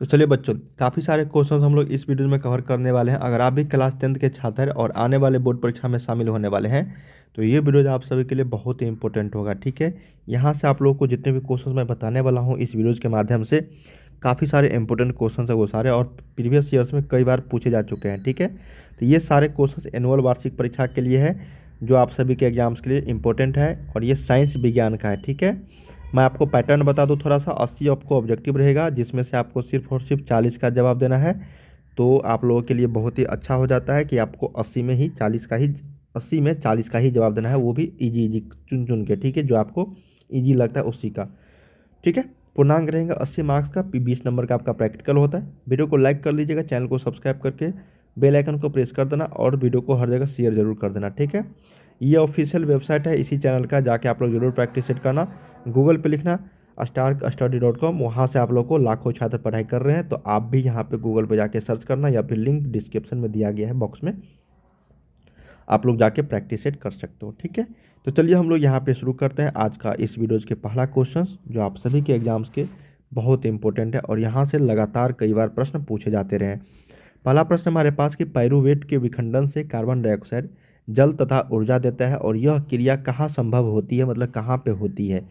तो चलिए बच्चों, काफ़ी सारे क्वेश्चंस हम लोग इस वीडियो में कवर करने वाले हैं। अगर आप भी क्लास 10th के छात्र हैं और आने वाले बोर्ड परीक्षा में शामिल होने वाले हैं तो ये वीडियो आप सभी के लिए बहुत ही इंपॉर्टेंट होगा। ठीक है, यहाँ से आप लोगों को जितने भी क्वेश्चंस मैं बताने वाला हूँ इस वीडियोज़ के माध्यम से, काफ़ी सारे इंपॉर्टेंट क्वेश्चन है वो सारे, और प्रीवियस ईयर्स में कई बार पूछे जा चुके हैं। ठीक है, तो ये सारे क्वेश्चन एनुअल वार्षिक परीक्षा के लिए है जो आप सभी के एग्जाम्स के लिए इंपॉर्टेंट है, और ये साइंस विज्ञान का है। ठीक है, मैं आपको पैटर्न बता दूं थोड़ा सा। 80 आपको ऑब्जेक्टिव रहेगा जिसमें से आपको सिर्फ और सिर्फ 40 का जवाब देना है। तो आप लोगों के लिए बहुत ही अच्छा हो जाता है कि आपको 80 में ही 40 का ही 80 में 40 का ही जवाब देना है, वो भी इजी इजी चुन चुन के। ठीक है, जो आपको इजी लगता है उसी का। ठीक है, पूर्णांक रहेगा 80 मार्क्स का, 20 नंबर का आपका प्रैक्टिकल होता है। वीडियो को लाइक कर लीजिएगा, चैनल को सब्सक्राइब करके बेल आइकन को प्रेस कर देना, और वीडियो को हर जगह शेयर जरूर कर देना। ठीक है, ये ऑफिशियल वेबसाइट है इसी चैनल का, जाके आप लोग जरूर प्रैक्टिस सेट करना। गूगल पे लिखना starkstudy.com, वहाँ से आप लोग को लाखों छात्र पढ़ाई कर रहे हैं, तो आप भी यहाँ पे गूगल पे जाके सर्च करना, या फिर लिंक डिस्क्रिप्शन में दिया गया है बॉक्स में, आप लोग जाके प्रैक्टिस सेट कर सकते हो। ठीक है, तो चलिए हम लोग यहाँ पे शुरू करते हैं आज का इस वीडियोज़ के पहला क्वेश्चन, जो आप सभी के एग्जाम्स के बहुत इंपॉर्टेंट है और यहाँ से लगातार कई बार प्रश्न पूछे जाते रहे हैं। पहला प्रश्न हमारे पास कि पाइरूवेट के विखंडन से कार्बन डाइऑक्साइड जल तथा ऊर्जा देता है, और यह क्रिया कहाँ संभव होती है, मतलब कहाँ पे होती है।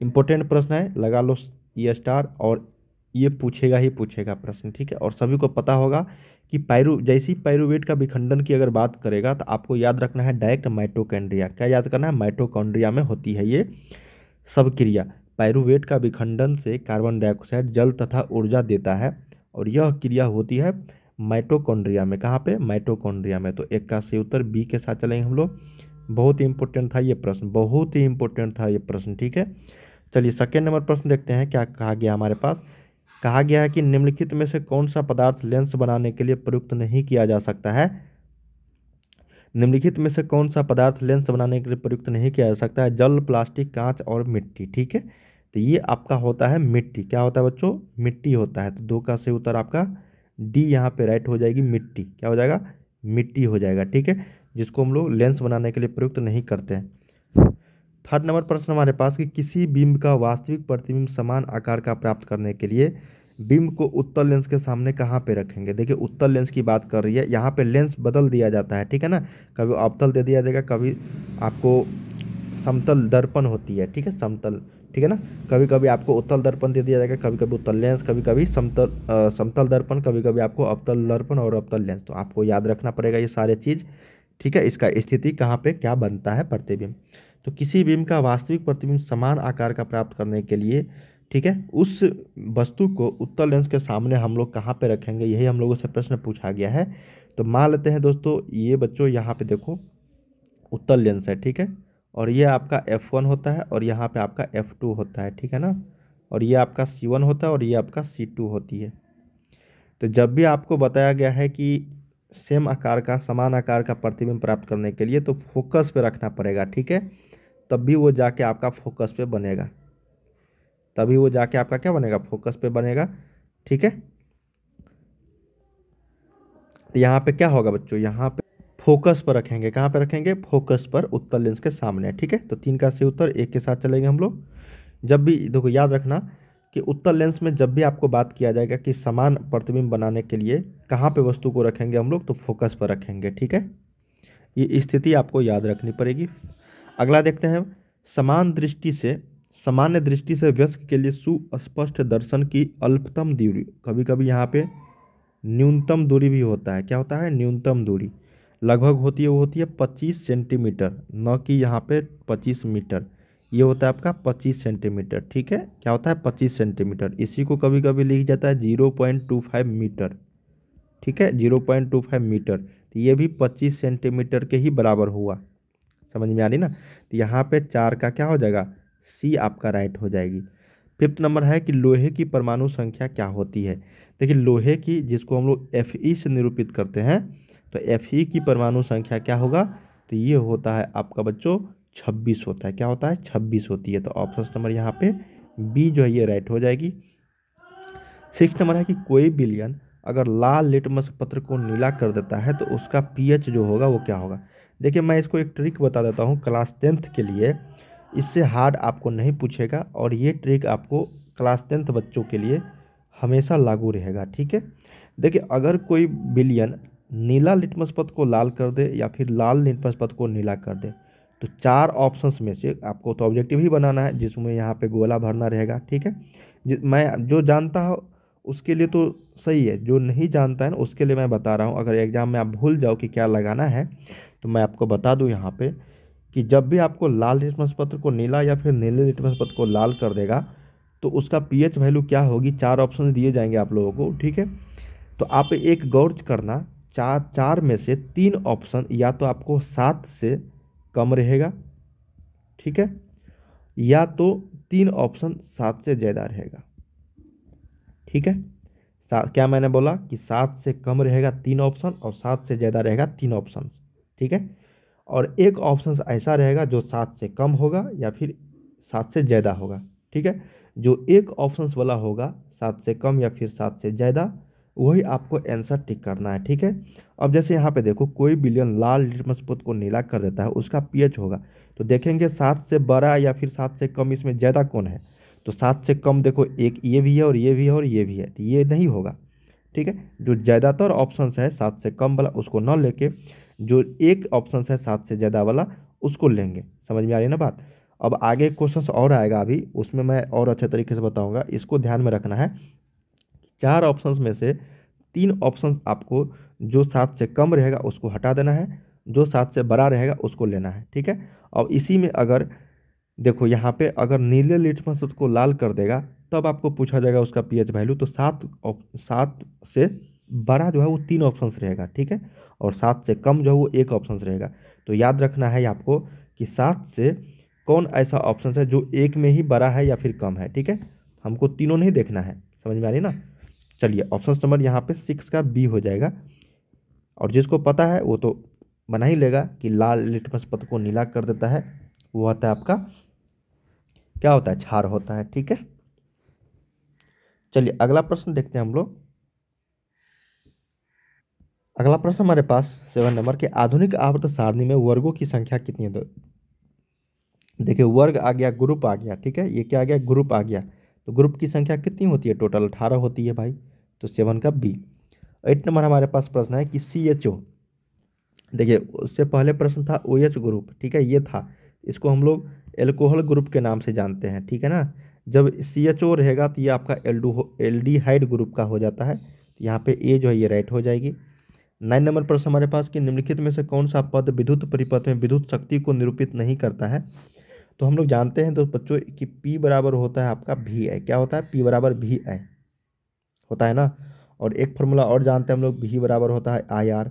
इंपॉर्टेंट प्रश्न है, लगा लो ये स्टार, और ये पूछेगा ही पूछेगा प्रश्न। ठीक है, और सभी को पता होगा कि जैसी पाइरूवेट का विखंडन की अगर बात करेगा तो आपको याद रखना है डायरेक्ट माइटोकॉन्ड्रिया। क्या याद करना है? माइटोकॉन्ड्रिया में होती है ये सब क्रिया। पाइरूवेट का विखंडन से कार्बन डाइऑक्साइड जल तथा ऊर्जा देता है, और यह क्रिया होती है माइटोकॉन्ड्रिया में। कहाँ पे? माइटोकॉन्ड्रिया में। तो एक का सही उत्तर बी के साथ चलेंगे हम लोग। बहुत ही इंपॉर्टेंट था ये प्रश्न, बहुत ही इंपॉर्टेंट था ये प्रश्न। ठीक है, चलिए सेकेंड नंबर प्रश्न देखते हैं क्या कहा गया हमारे पास। कहा गया है कि निम्नलिखित में से कौन सा पदार्थ लेंस बनाने के लिए प्रयुक्त नहीं किया जा सकता है। निम्नलिखित में से कौन सा पदार्थ लेंस बनाने के लिए प्रयुक्त नहीं किया जा सकता है? जल, प्लास्टिक, कांच और मिट्टी। ठीक है, तो ये आपका होता है मिट्टी। क्या होता है बच्चों? मिट्टी होता है। तो दो का सही उत्तर आपका डी यहाँ पे राइट हो जाएगी, मिट्टी। क्या हो जाएगा? मिट्टी हो जाएगा। ठीक है, जिसको हम लोग लेंस बनाने के लिए प्रयुक्त नहीं करते हैं। थर्ड नंबर प्रश्न हमारे पास कि किसी बिंब का वास्तविक प्रतिबिंब समान आकार का प्राप्त करने के लिए बिंब को उत्तल लेंस के सामने कहाँ पे रखेंगे। देखिए, उत्तल लेंस की बात कर रही है यहाँ पे, लेंस बदल दिया जाता है। ठीक है ना, कभी अवतल दे दिया जाएगा, कभी आपको समतल दर्पण होती है। ठीक है, समतल। ठीक है ना, कभी कभी आपको उत्तल दर्पण दे दिया जाएगा, कभी कभी उत्तल लेंस, कभी कभी समतल दर्पण, कभी कभी आपको अवतल दर्पण और अवतल लेंस। तो आपको याद रखना पड़ेगा ये सारे चीज़। ठीक है, इसका स्थिति कहाँ पे क्या बनता है प्रतिबिंब। तो किसी बिंब का वास्तविक प्रतिबिंब समान आकार का प्राप्त करने के लिए, ठीक है, उस वस्तु को उत्तल लेंस के सामने हम लोग कहाँ पे रखेंगे, यही हम लोगों से प्रश्न पूछा गया है। तो मान लेते हैं दोस्तों, ये बच्चों यहाँ पे देखो उत्तल लेंस है। ठीक है, और ये आपका F1 होता है, और यहाँ पे आपका F2 होता है। ठीक है ना, और ये आपका C1 होता है, और ये आपका C2 होती है। तो जब भी आपको बताया गया है कि सेम आकार का, समान आकार का प्रतिबिंब प्राप्त करने के लिए, तो फोकस पे रखना पड़ेगा। ठीक है, तब भी वो जाके आपका फोकस पे बनेगा, तभी वो जाके आपका क्या बनेगा? फोकस पे बनेगा। ठीक है, तो यहाँ पे क्या होगा बच्चों? यहाँ पे फोकस पर रखेंगे। कहाँ पे रखेंगे? फोकस पर, उत्तल लेंस के सामने। ठीक है, तो 3 का सही उत्तर एक के साथ चलेंगे हम लोग। जब भी देखो, याद रखना कि उत्तल लेंस में जब भी आपको बात किया जाएगा कि समान प्रतिबिंब बनाने के लिए कहाँ पे वस्तु को रखेंगे हम लोग, तो फोकस पर रखेंगे। ठीक है, ये स्थिति आपको याद रखनी पड़ेगी। अगला देखते हैं, समान दृष्टि से, सामान्य दृष्टि से वयस्क के लिए सुस्पष्ट दर्शन की अल्पतम दूरी, कभी कभी यहाँ पे न्यूनतम दूरी भी होता है। क्या होता है? न्यूनतम दूरी लगभग होती है, वो होती है 25 सेंटीमीटर, न कि यहाँ पे 25 मीटर। ये होता है आपका 25 सेंटीमीटर। ठीक है, क्या होता है? 25 सेंटीमीटर। इसी को कभी कभी लिख जाता है 0.25 मीटर। ठीक है, 0.25 मीटर, तो ये भी 25 सेंटीमीटर के ही बराबर हुआ। समझ में आ रही ना? तो यहाँ पे 4 का क्या हो जाएगा? सी आपका राइट हो जाएगी। फिफ्थ नंबर है कि लोहे की परमाणु संख्या क्या होती है। देखिए, लोहे की, जिसको हम लोग Fe से निरूपित करते हैं, तो Fe की परमाणु संख्या क्या होगा? तो ये होता है आपका बच्चों 26 होता है। क्या होता है? 26 होती है। तो ऑप्शन नंबर यहाँ पे बी जो है ये राइट हो जाएगी। सिक्स नंबर है कि कोई विलयन अगर लाल लिटमस पत्र को नीला कर देता है तो उसका पीएच जो होगा वो क्या होगा। देखिए, मैं इसको एक ट्रिक बता देता हूँ क्लास 10th के लिए, इससे हार्ड आपको नहीं पूछेगा, और ये ट्रिक आपको क्लास 10th बच्चों के लिए हमेशा लागू रहेगा। ठीक है, देखिए अगर कोई विलयन नीला लिटमस पथ को लाल कर दे या फिर लाल लिटमस पथ को नीला कर दे, तो चार ऑप्शंस में से आपको तो ऑब्जेक्टिव ही बनाना है जिसमें यहाँ पे गोला भरना रहेगा। ठीक है, मैं जो जानता हूँ उसके लिए तो सही है, जो नहीं जानता है ना उसके लिए मैं बता रहा हूँ। अगर एग्जाम में आप भूल जाओ कि क्या लगाना है तो मैं आपको बता दूँ यहाँ पे कि जब भी आपको लाल लिटमस पत्र को नीला या फिर नीले लिटमस पत्र को लाल कर देगा तो उसका पीएच वैल्यू क्या होगी, चार ऑप्शन दिए जाएंगे आप लोगों को। ठीक है, तो आप एक गौर करना, चार में से तीन ऑप्शन या तो आपको 7 से कम रहेगा, ठीक है, या तो तीन ऑप्शन 7 से ज़्यादा रहेगा। ठीक है, क्या मैंने बोला कि 7 से कम रहेगा तीन ऑप्शन और 7 से ज़्यादा रहेगा तीन ऑप्शन। ठीक है, और एक ऑप्शन ऐसा रहेगा जो 7 से कम होगा या फिर 7 से ज़्यादा होगा। ठीक है, जो एक ऑप्शंस वाला होगा 7 से कम या फिर 7 से ज़्यादा, वही आपको आंसर टिक करना है। ठीक है, अब जैसे यहाँ पे देखो कोई विलयन लाल लिटमस पथ को नीला कर देता है, उसका पीएच होगा, तो देखेंगे 7 से बड़ा या फिर 7 से कम, इसमें ज़्यादा कौन है। तो 7 से कम देखो एक ये भी है और ये भी है और ये भी है, तो ये नहीं होगा। ठीक है, जो ज़्यादातर ऑप्शंस है 7 से कम वाला उसको न लेके जो एक ऑप्शन है 7 से ज़्यादा वाला उसको लेंगे। समझ में आ रही है ना बात। अब आगे क्वेश्चन और आएगा अभी, उसमें मैं और अच्छे तरीके से बताऊंगा, इसको ध्यान में रखना है। चार ऑप्शंस में से तीन ऑप्शंस आपको जो 7 से कम रहेगा उसको हटा देना है, जो 7 से बड़ा रहेगा उसको लेना है। ठीक है, और इसी में अगर देखो यहाँ पे अगर नीले लिटमस को लाल कर देगा तब आपको पूछा जाएगा उसका पीएच वैल्यू, तो 7 से बड़ा जो है वो तीन ऑप्शंस रहेगा। ठीक है, और 7 से कम जो है वो एक ऑप्शंस रहेगा। तो याद रखना है आपको कि 7 से कौन ऐसा ऑप्शन है जो एक में ही बड़ा है या फिर कम है। ठीक है, हमको तीनों नहीं देखना है। समझ में आ रही है ना। चलिए ऑप्शन नंबर यहाँ पे 6 का बी हो जाएगा, और जिसको पता है वो तो बना ही लेगा कि लाल लिटमस पथ को नीला कर देता है, वो होता है आपका क्या होता है, क्षार होता है। ठीक है, चलिए अगला प्रश्न देखते हैं हम लोग। अगला प्रश्न हमारे पास 7 नंबर के आधुनिक आवर्त सारणी में वर्गों की संख्या कितनी है। तो देखिए वर्ग आ गया, ग्रुप आ गया। ठीक है, ये क्या आ गया, ग्रुप आ गया। तो ग्रुप की संख्या कितनी होती है, टोटल 18 होती है भाई। तो 7 का बी। 8 नंबर हमारे पास प्रश्न है कि CHO, देखिए उससे पहले प्रश्न था OH ग्रुप। ठीक है, ये था, इसको हम लोग एल्कोहल ग्रुप के नाम से जानते हैं। ठीक है ना, जब CHO रहेगा तो ये आपका एल्डिहाइड ग्रुप का हो जाता है। तो यहाँ पे ए जो है ये राइट हो जाएगी। 9 नंबर प्रश्न हमारे पास कि निम्नलिखित में से कौन सा पद विद्युत परिपथ में विद्युत शक्ति को निरूपित नहीं करता है। तो हम लोग जानते हैं तो बच्चों कि P बराबर होता है आपका VI। क्या होता है, P बराबर VI होता है ना। और एक फॉर्मूला और जानते हैं हम लोग, V बराबर होता है IR।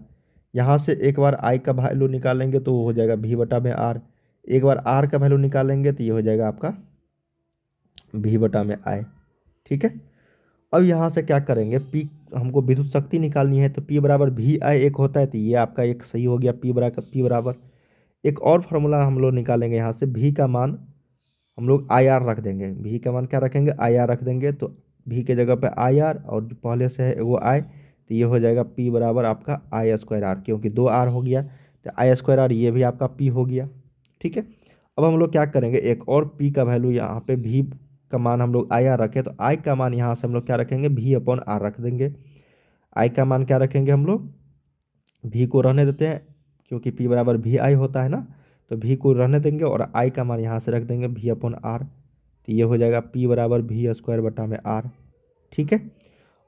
यहाँ से एक बार I का वैल्यू निकालेंगे तो वो हो जाएगा V बटा में R, एक बार R का वैल्यू निकालेंगे तो ये हो जाएगा आपका V बटा में I। ठीक है, अब यहाँ से क्या करेंगे, P हमको विद्युत शक्ति निकालनी है, तो P बराबर VI एक होता है, तो ये आपका एक सही हो गया। P बराबर एक और फार्मूला हम लोग निकालेंगे, यहाँ से V का मान हम लोग IR रख देंगे। V का मान क्या रखेंगे, IR रख देंगे। तो V के जगह पे IR और जो पहले से है वो I, तो ये हो जाएगा P बराबर आपका I²R, क्योंकि 2R हो गया तो I²R, ये भी आपका P हो गया। ठीक है, अब हम लोग क्या करेंगे, एक और P का वैल्यू यहाँ पे V का मान हम लोग IR रखें, तो I का मान यहाँ से हम लोग क्या रखेंगे, V/R रख देंगे। I का मान क्या रखेंगे हम लोग, V को रहने देते हैं क्योंकि P बराबर VI होता है ना, तो V को रहने देंगे और I का मान यहाँ से रख देंगे V/R। तो ये हो जाएगा P बराबर V² बटा में R। ठीक है,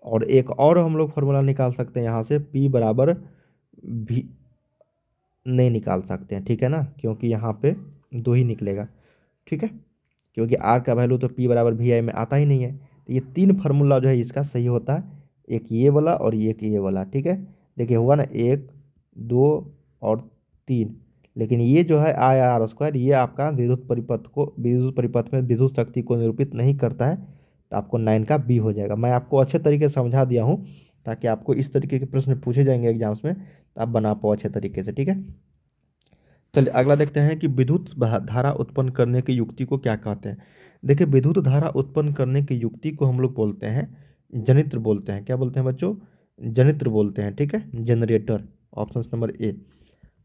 और एक और हम लोग फार्मूला निकाल सकते हैं यहाँ से, P बराबर V नहीं निकाल सकते हैं। ठीक है ना, क्योंकि यहाँ पे दो ही निकलेगा। ठीक है, क्योंकि R का वैल्यू तो P बराबर VI में आता ही नहीं है। तो ये तीन फार्मूला जो है इसका सही होता है, एक ये वाला और एक ये वाला। ठीक है, देखिए हुआ ना, 1 2 और 3। लेकिन ये जो है IR², ये आपका विद्युत परिपथ में विद्युत शक्ति को निरूपित नहीं करता है। तो आपको 9 का बी हो जाएगा। मैं आपको अच्छे तरीके से समझा दिया हूँ ताकि आपको इस तरीके के प्रश्न पूछे जाएंगे एग्जाम्स में, तो आप बना पाओ अच्छे तरीके से। ठीक है, चलिए अगला देखते हैं कि विद्युत धारा उत्पन्न करने की युक्ति को क्या कहते हैं। देखिए विद्युत धारा उत्पन्न करने की युक्ति को हम लोग बोलते हैं जनित्र बोलते हैं। क्या बोलते हैं बच्चों, जनित्र बोलते हैं। ठीक है, generator, option number A.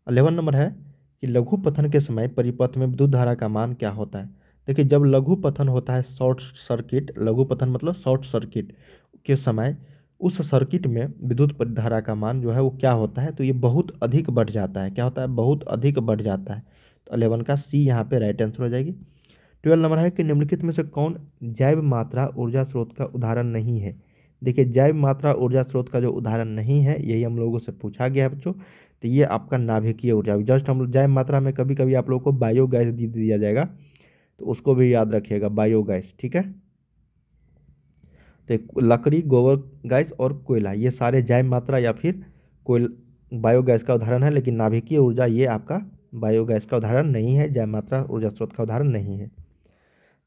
11 number है कि लघु पथन के समय परिपथ में विद्युत धारा का मान क्या होता है। देखिए जब लघु पथन होता है, शॉर्ट सर्किट, लघु पथन मतलब शॉर्ट सर्किट, के समय उस सर्किट में विद्युत धारा का मान जो है वो क्या होता है, तो ये बहुत अधिक बढ़ जाता है। क्या होता है? बहुत अधिक बढ़ जाता है। तो 11 का सी यहाँ पे राइट आंसर हो जाएगी। 12 नंबर है कि निम्नलिखित में से कौन जैव मात्रा ऊर्जा स्रोत का उदाहरण नहीं है। देखिए, जैव मात्रा ऊर्जा स्रोत का जो उदाहरण नहीं है, यही हम लोगों से पूछा गया है बच्चों। तो ये आपका नाभिकीय ऊर्जा, जस्ट हम लोग जैव मात्रा में कभी कभी आप लोगों को बायोगैस दिया जाएगा, तो उसको भी याद रखिएगा, बायोगैस। ठीक है, तो लकड़ी, गोबर गैस और कोयला, ये सारे जैव मात्रा या फिर कोयल बायोगैस का उदाहरण है, लेकिन नाभिकीय ऊर्जा ये आपका बायोगैस का उदाहरण नहीं है, जैव मात्रा ऊर्जा स्रोत का उदाहरण नहीं है।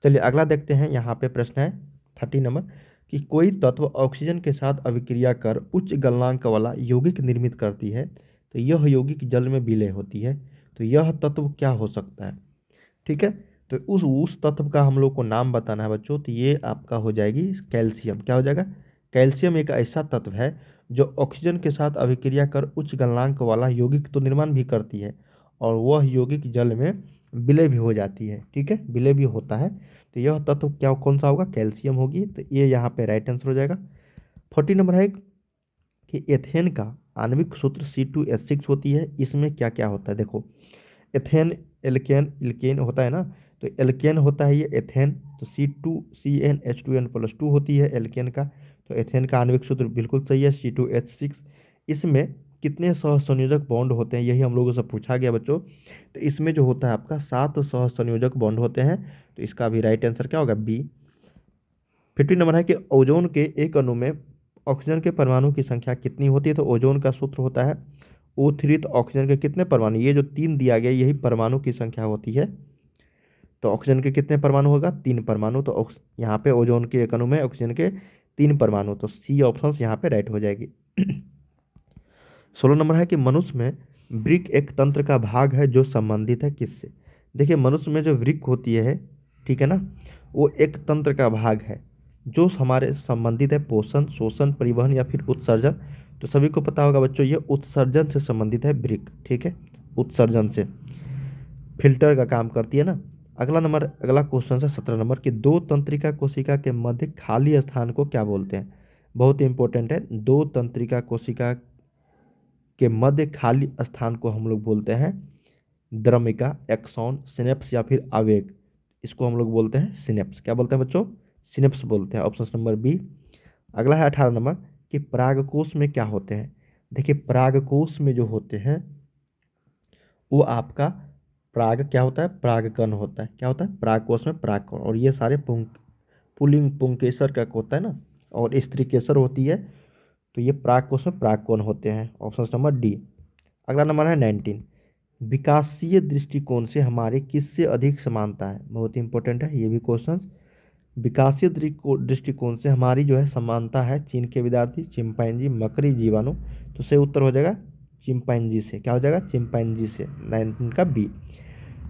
चलिए अगला देखते हैं। यहाँ पे प्रश्न है 30 नंबर कि कोई तत्व ऑक्सीजन के साथ अभिक्रिया कर उच्च गलनांक वाला यौगिक निर्मित करती है, तो यह यौगिक जल में विलय होती है, तो यह तत्व क्या हो सकता है। ठीक है, तो उस तत्व का हम लोग को नाम बताना है बच्चों। तो ये आपका हो जाएगी कैल्शियम। क्या हो जाएगा? कैल्शियम एक ऐसा तत्व है जो ऑक्सीजन के साथ अभिक्रिया कर उच्च गलनांक वाला यौगिक तो निर्माण भी करती है, और वह यौगिक जल में विलय भी हो जाती है। ठीक है, विलय भी होता है। तो यह तत्व क्या कौन सा होगा? कैल्शियम होगी। तो ये यहाँ पे राइट आंसर हो जाएगा। 40 नंबर है कि एथेन का आणविक सूत्र C2H6 होती है, इसमें क्या क्या होता है। देखो, एथेन एल्केन इल्केन होता है ना, तो एल्केन होता है ये एथेन, तो C2CnH2n+2 होती है एल्केन का। तो एथेन का आणविक सूत्र बिल्कुल सही है, C2H6। इसमें कितने सहसंयोजक बॉन्ड होते हैं, यही हम लोगों से पूछा गया बच्चों। तो इसमें जो होता है आपका 7 सहसंयोजक बॉन्ड होते हैं, तो इसका भी राइट आंसर क्या होगा? बी। 50 नंबर है कि ओजोन के एक अणु में ऑक्सीजन के परमाणु की संख्या कितनी होती है। तो ओजोन का सूत्र होता है O3। तो ऑक्सीजन के कितने परमाणु, ये जो 3 दिया गया यही परमाणु की संख्या होती है। तो ऑक्सीजन के कितने परमाणु होगा? 3 परमाणु। तो यहाँ पे ओजोन के एक अणु में ऑक्सीजन के 3 परमाणु, तो सी ऑप्शन यहाँ पे राइट हो जाएगी। 16 नंबर है कि मनुष्य में वृक्क एक तंत्र का भाग है जो संबंधित है किससे। देखिए, मनुष्य में जो वृक्क होती है, ठीक है ना, वो एक तंत्र का भाग है जो हमारे संबंधित है पोषण, शोषण, परिवहन या फिर उत्सर्जन। तो सभी को पता होगा बच्चों, ये उत्सर्जन से संबंधित है वृक्क। ठीक है, उत्सर्जन से फिल्टर का काम करती है ना। अगला क्वेश्चन है 17 नंबर कि दो तंत्रिका कोशिका के मध्य खाली स्थान को क्या बोलते हैं। बहुत इंपॉर्टेंट है। दो तंत्रिका कोशिका के मध्य खाली स्थान को हम लोग बोलते हैं द्रमिका, एक्सॉन, सिनेप्स या फिर आवेग। इसको हम लोग बोलते हैं सिनेप्स। क्या बोलते हैं बच्चों? सिनेप्स बोलते हैं। Option number B. अगला है 18 नंबर कि परागकोश में क्या होते हैं। देखिए, परागकोश में जो होते हैं वो आपका पराग क्या होता है? परागकण होता है। क्या होता है? परागकोश में परागकण, और ये सारे पुल्लिंग पुंकेसर का होता है ना, और स्त्रीकेसर होती है। तो ये परागकोश में परागकण होते हैं। Option number D. अगला नंबर है 19। विकासीय दृष्टिकोण से हमारे किससे अधिक समानता है। बहुत इंपॉर्टेंट है ये भी क्वेश्चन। विकासीय दृष्टिकोण से हमारी जो है समानता है चीन के विद्यार्थी, चिंपैंजी, मकड़ी, जीवाणु। तो सही उत्तर हो जाएगा चिंपैंजी से। क्या हो जाएगा? चिंपैंजी से। 19 का बी।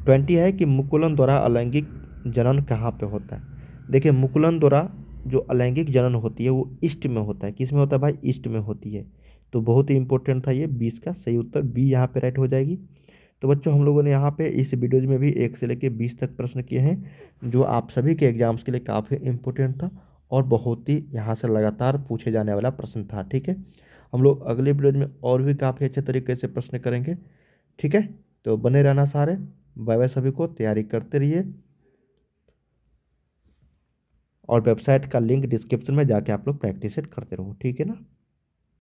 20 है कि मुकुलन द्वारा अलैंगिक जनन कहाँ पे होता है। देखिए, मुकुलन द्वारा जो अलैंगिक जनन होती है वो ईस्ट में होता है। किस में होता है भाई? ईस्ट में होती है। तो बहुत ही इंपॉर्टेंट था ये। 20 का सही उत्तर बी यहाँ पे राइट हो जाएगी। तो बच्चों, हम लोगों ने यहाँ पे इस वीडियोज में भी 1 से लेकर 20 तक प्रश्न किए हैं, जो आप सभी के एग्जाम्स के लिए काफ़ी इंपॉर्टेंट था और बहुत ही यहाँ से लगातार पूछे जाने वाला प्रश्न था। ठीक है, हम लोग अगले वीडियोज में और भी काफ़ी अच्छे तरीके से प्रश्न करेंगे। ठीक है, तो बने रहना सारे। बाय बाय सभी को, तैयारी करते रहिए, और वेबसाइट का लिंक डिस्क्रिप्शन में जाके आप लोग प्रैक्टिस करते रहो। ठीक है ना।